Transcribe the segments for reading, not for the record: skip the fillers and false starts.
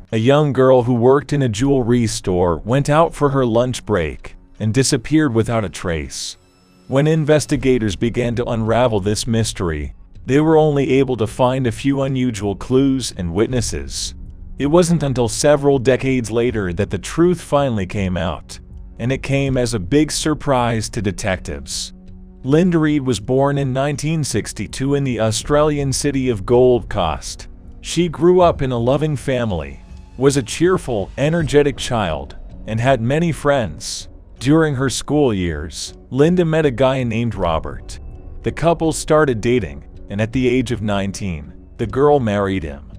a young girl who worked in a jewelry store, went out for her lunch break and disappeared without a trace. When investigators began to unravel this mystery, they were only able to find a few unusual clues and witnesses. It wasn't until several decades later that the truth finally came out, and it came as a big surprise to detectives. Lindy was born in 1962 in the Australian city of Gold Coast. She grew up in a loving family, was a cheerful, energetic child, and had many friends. During her school years, Linda met a guy named Robert. The couple started dating, and at the age of 19, the girl married him.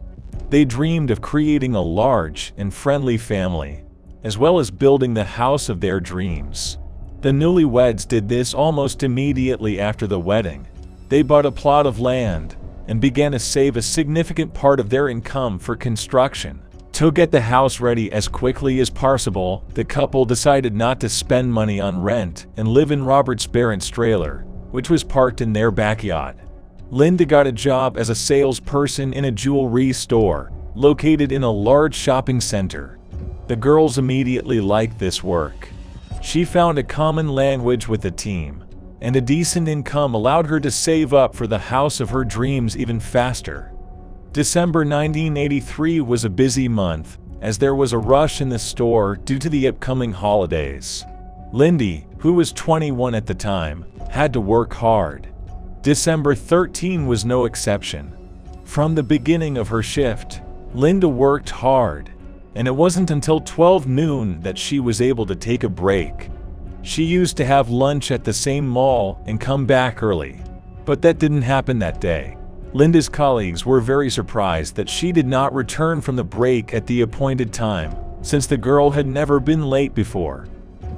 They dreamed of creating a large and friendly family, as well as building the house of their dreams. The newlyweds did this almost immediately after the wedding. They bought a plot of land and began to save a significant part of their income for construction. To get the house ready as quickly as possible, the couple decided not to spend money on rent and live in Robert's parents' trailer, which was parked in their backyard. Linda got a job as a salesperson in a jewelry store located in a large shopping center. The girls immediately liked this work. She found a common language with the team, and a decent income allowed her to save up for the house of her dreams even faster. December 1983 was a busy month, as there was a rush in the store due to the upcoming holidays. Lindy, who was 21 at the time, had to work hard. December 13 was no exception. From the beginning of her shift, Linda worked hard, and it wasn't until 12 noon that she was able to take a break. She used to have lunch at the same mall and come back early, but that didn't happen that day. Linda's colleagues were very surprised that she did not return from the break at the appointed time, since the girl had never been late before.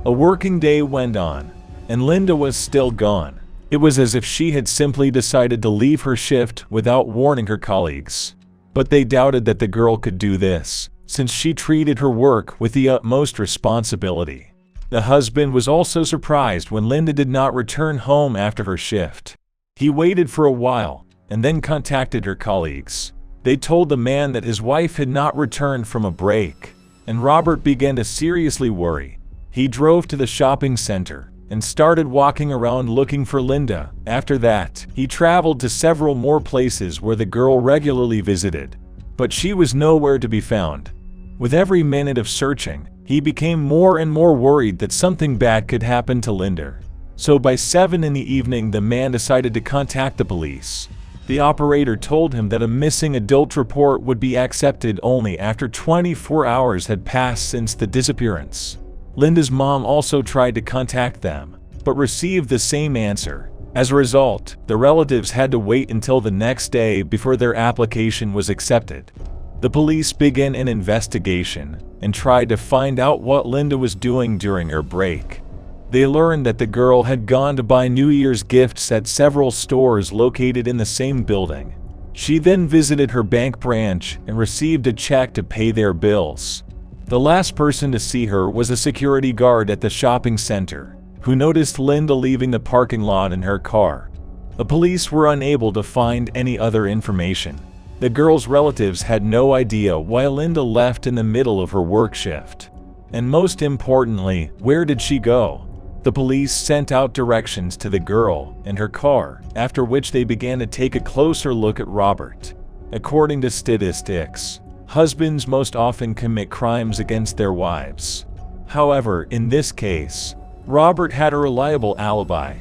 A working day went on, and Linda was still gone. It was as if she had simply decided to leave her shift without warning her colleagues. But they doubted that the girl could do this, since she treated her work with the utmost responsibility. The husband was also surprised when Linda did not return home after her shift. He waited for a while, and then contacted her colleagues. They told the man that his wife had not returned from a break, and Robert began to seriously worry. He drove to the shopping center and started walking around looking for Linda. After that, he traveled to several more places where the girl regularly visited, but she was nowhere to be found. With every minute of searching, he became more and more worried that something bad could happen to Linda. So by 7 in the evening, the man decided to contact the police. The operator told him that a missing adult report would be accepted only after 24 hours had passed since the disappearance. Linda's mom also tried to contact them, but received the same answer. As a result, the relatives had to wait until the next day before their application was accepted. The police began an investigation and tried to find out what Linda was doing during her break. They learned that the girl had gone to buy New Year's gifts at several stores located in the same building. She then visited her bank branch and received a check to pay their bills. The last person to see her was a security guard at the shopping center, who noticed Linda leaving the parking lot in her car. The police were unable to find any other information. The girl's relatives had no idea why Linda left in the middle of her work shift. And most importantly, where did she go? The police sent out directions to the girl and her car, after which they began to take a closer look at Robert. According to statistics, husbands most often commit crimes against their wives. However, in this case, Robert had a reliable alibi.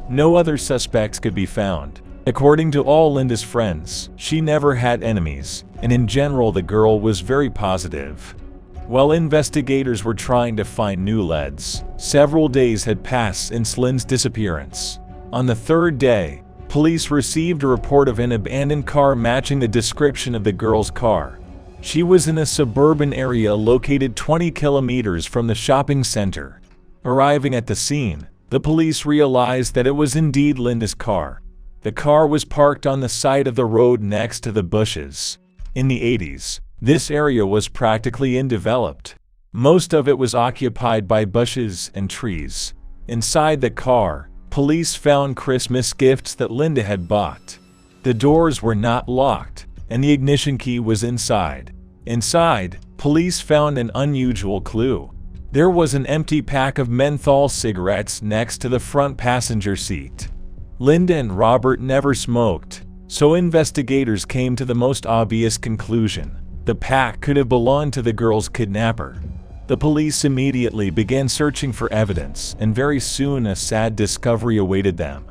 No other suspects could be found. According to all Linda's friends, she never had enemies, and in general the girl was very positive. While investigators were trying to find new leads, several days had passed since Lynn's disappearance. On the third day, police received a report of an abandoned car matching the description of the girl's car. She was in a suburban area located 20 kilometers from the shopping center. Arriving at the scene, the police realized that it was indeed Linda's car. The car was parked on the side of the road next to the bushes. In the 80s, this area was practically undeveloped. Most of it was occupied by bushes and trees. Inside the car, police found Christmas gifts that Linda had bought. The doors were not locked, and the ignition key was inside. Inside, police found an unusual clue. There was an empty pack of menthol cigarettes next to the front passenger seat. Linda and Robert never smoked, so investigators came to the most obvious conclusion: the pack could have belonged to the girl's kidnapper. The police immediately began searching for evidence, and very soon a sad discovery awaited them.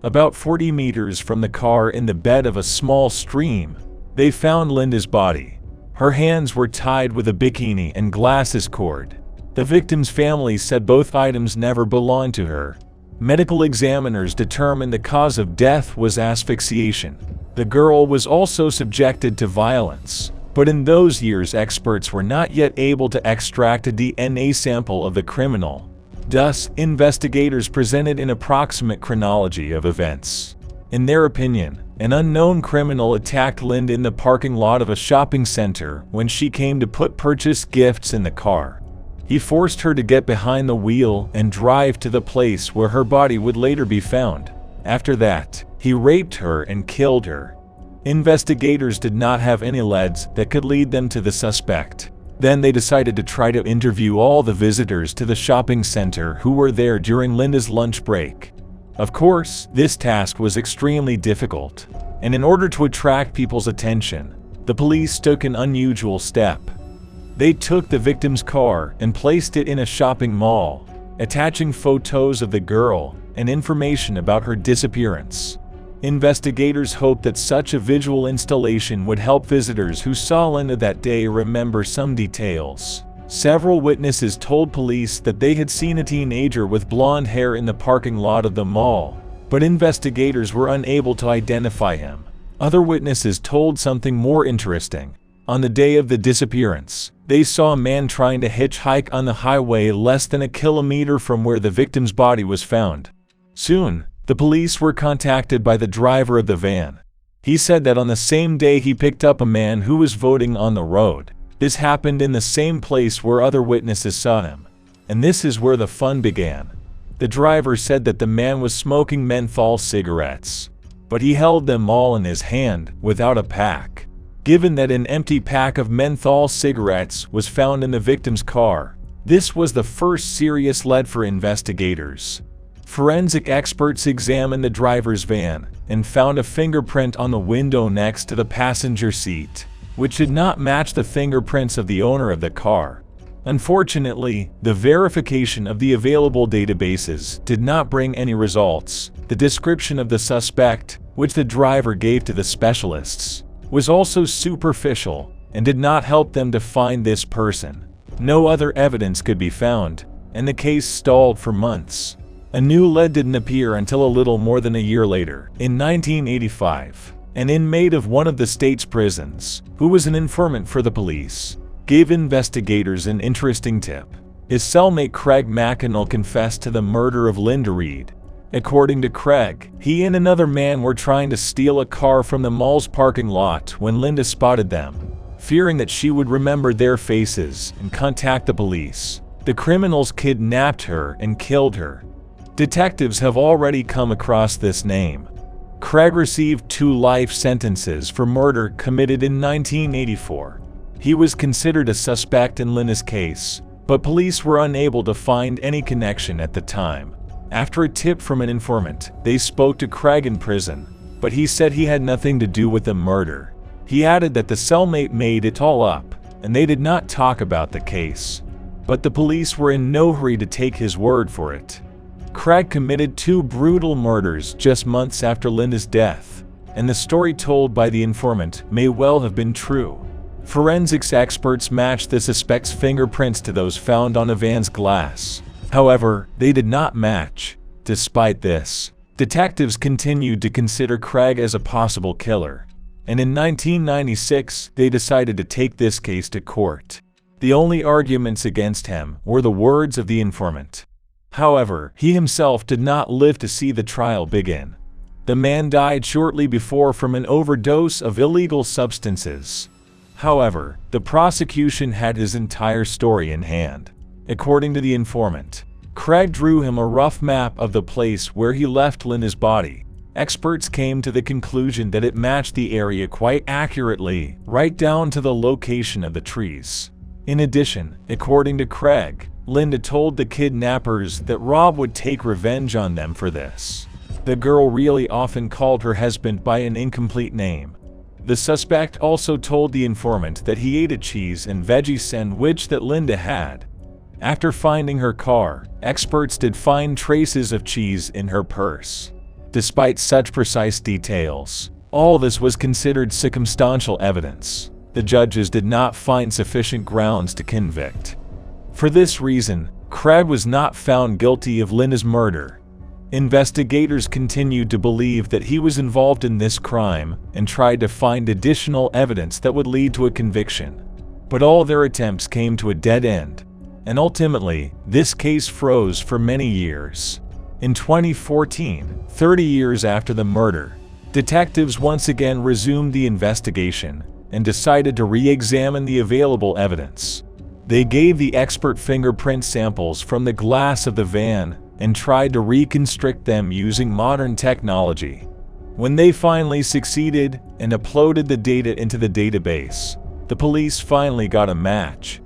About 40 meters from the car, in the bed of a small stream, they found Linda's body. Her hands were tied with a bikini and glasses cord. The victim's family said both items never belonged to her. Medical examiners determined the cause of death was asphyxiation. The girl was also subjected to violence, but in those years experts were not yet able to extract a DNA sample of the criminal. Thus, investigators presented an approximate chronology of events. In their opinion, an unknown criminal attacked Linda in the parking lot of a shopping center when she came to purchase gifts in the car. He forced her to get behind the wheel and drive to the place where her body would later be found. After that, he raped her and killed her. Investigators did not have any leads that could lead them to the suspect. Then they decided to try to interview all the visitors to the shopping center who were there during Linda's lunch break. Of course, this task was extremely difficult, and in order to attract people's attention, the police took an unusual step. They took the victim's car and placed it in a shopping mall, attaching photos of the girl and information about her disappearance. Investigators hoped that such a visual installation would help visitors who saw Linda that day remember some details. Several witnesses told police that they had seen a teenager with blonde hair in the parking lot of the mall, but investigators were unable to identify him. Other witnesses told something more interesting. On the day of the disappearance, they saw a man trying to hitchhike on the highway less than a kilometer from where the victim's body was found. Soon, the police were contacted by the driver of the van. He said that on the same day he picked up a man who was voting on the road. This happened in the same place where other witnesses saw him. And this is where the fun began. The driver said that the man was smoking menthol cigarettes, but he held them all in his hand without a pack. Given that an empty pack of menthol cigarettes was found in the victim's car, this was the first serious lead for investigators. Forensic experts examined the driver's van and found a fingerprint on the window next to the passenger seat, which did not match the fingerprints of the owner of the car. Unfortunately, the verification of the available databases did not bring any results. The description of the suspect, which the driver gave to the specialists, was also superficial and did not help them to find this person. No other evidence could be found, and the case stalled for months. A new lead didn't appear until a little more than a year later. In 1985, an inmate of one of the state's prisons, who was an informant for the police, gave investigators an interesting tip. His cellmate Craig McConnell confessed to the murder of Linda Reed. According to Craig, he and another man were trying to steal a car from the mall's parking lot when Linda spotted them. Fearing that she would remember their faces and contact the police, the criminals kidnapped her and killed her. Detectives have already come across this name. Craig received 2 life sentences for murder committed in 1984. He was considered a suspect in Linda's case, but police were unable to find any connection at the time. After a tip from an informant, they spoke to Craig in prison, but he said he had nothing to do with the murder. He added that the cellmate made it all up, and they did not talk about the case. But the police were in no hurry to take his word for it. Craig committed 2 brutal murders just months after Linda's death, and the story told by the informant may well have been true. Forensics experts matched the suspect's fingerprints to those found on the van's glass. However, they did not match. Despite this, detectives continued to consider Craig as a possible killer, and in 1996 they decided to take this case to court. The only arguments against him were the words of the informant. However, he himself did not live to see the trial begin. The man died shortly before from an overdose of illegal substances. However, the prosecution had his entire story in hand. According to the informant, Craig drew him a rough map of the place where he left Linda's body. Experts came to the conclusion that it matched the area quite accurately, right down to the location of the trees. In addition, according to Craig, Linda told the kidnappers that Rob would take revenge on them for this. The girl really often called her husband by an incomplete name. The suspect also told the informant that he ate a cheese and veggie sandwich that Linda had. After finding her car, experts did find traces of cheese in her purse. Despite such precise details, all this was considered circumstantial evidence. The judges did not find sufficient grounds to convict. For this reason, Craig was not found guilty of Linda's murder. Investigators continued to believe that he was involved in this crime and tried to find additional evidence that would lead to a conviction. But all their attempts came to a dead end, and ultimately, this case froze for many years. In 2014, 30 years after the murder, detectives once again resumed the investigation and decided to re-examine the available evidence. They gave the expert fingerprint samples from the glass of the van and tried to reconstruct them using modern technology. When they finally succeeded and uploaded the data into the database, the police finally got a match.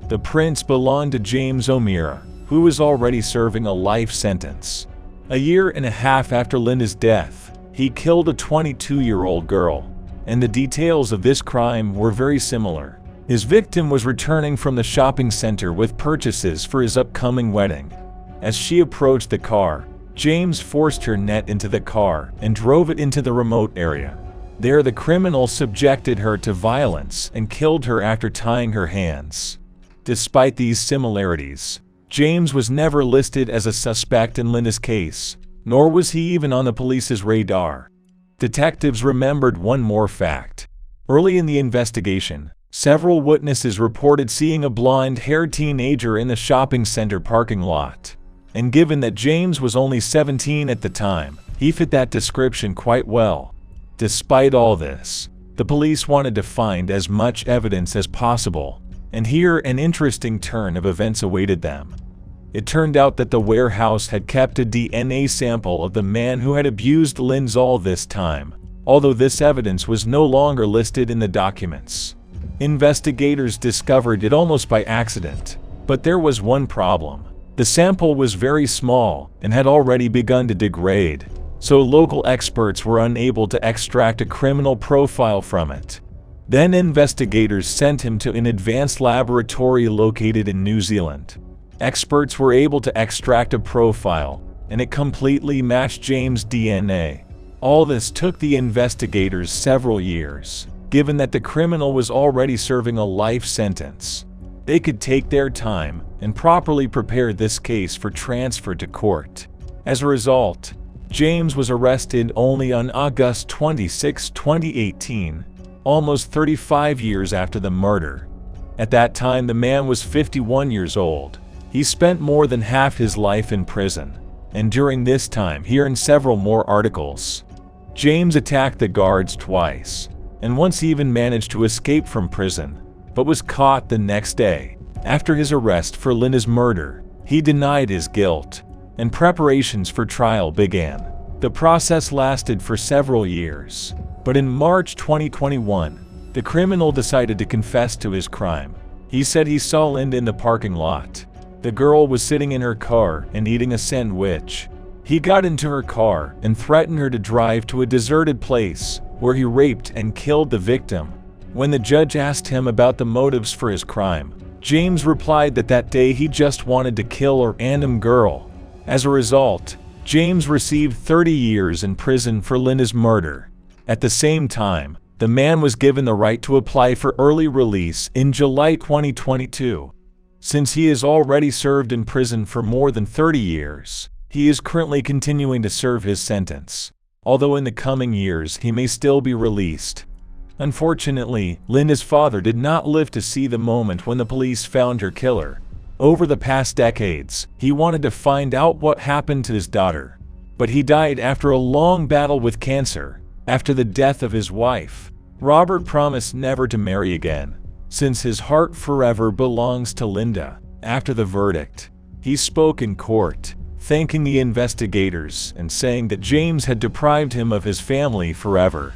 The prints belonged to James O'Meara, who was already serving a life sentence. A year and a half after Linda's death, he killed a 22-year-old girl, and the details of this crime were very similar. His victim was returning from the shopping center with purchases for his upcoming wedding. As she approached the car, James forced her net into the car and drove it into the remote area. There, the criminal subjected her to violence and killed her after tying her hands. Despite these similarities, James was never listed as a suspect in Linda's case, nor was he even on the police's radar. Detectives remembered one more fact. Early in the investigation, several witnesses reported seeing a blonde-haired teenager in the shopping center parking lot. And given that James was only 17 at the time, he fit that description quite well. Despite all this, the police wanted to find as much evidence as possible, and here an interesting turn of events awaited them. It turned out that the warehouse had kept a DNA sample of the man who had abused Lindsay all this time, although this evidence was no longer listed in the documents. Investigators discovered it almost by accident, but there was one problem. The sample was very small and had already begun to degrade, so local experts were unable to extract a criminal profile from it. Then investigators sent him to an advanced laboratory located in New Zealand. Experts were able to extract a profile, and it completely matched James' DNA. All this took the investigators several years. Given that the criminal was already serving a life sentence, they could take their time and properly prepare this case for transfer to court. As a result, James was arrested only on August 26, 2018, almost 35 years after the murder. At that time, the man was 51 years old. He spent more than half his life in prison, and during this time he earned several more articles. James attacked the guards twice, and once even managed to escape from prison, but was caught the next day. After his arrest for Linda's murder, he denied his guilt, and preparations for trial began. The process lasted for several years, but in March 2021, the criminal decided to confess to his crime. He said he saw Linda in the parking lot. The girl was sitting in her car and eating a sandwich. He got into her car and threatened her to drive to a deserted place where he raped and killed the victim. When the judge asked him about the motives for his crime, James replied that that day he just wanted to kill a random girl. As a result, James received 30 years in prison for Linda's murder. At the same time, the man was given the right to apply for early release in July 2022. Since he has already served in prison for more than 30 years, he is currently continuing to serve his sentence, although in the coming years he may still be released. Unfortunately, Linda's father did not live to see the moment when the police found her killer. Over the past decades, he wanted to find out what happened to his daughter, but he died after a long battle with cancer. After the death of his wife, Robert promised never to marry again, since his heart forever belongs to Linda. After the verdict, he spoke in court, thanking the investigators and saying that James had deprived him of his family forever.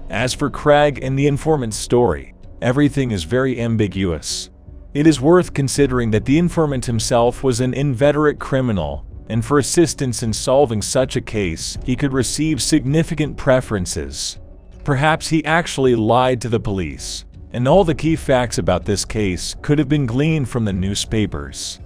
As for Craig and the informant's story, everything is very ambiguous. It is worth considering that the informant himself was an inveterate criminal, and for assistance in solving such a case, he could receive significant preferences. Perhaps he actually lied to the police, and all the key facts about this case could have been gleaned from the newspapers.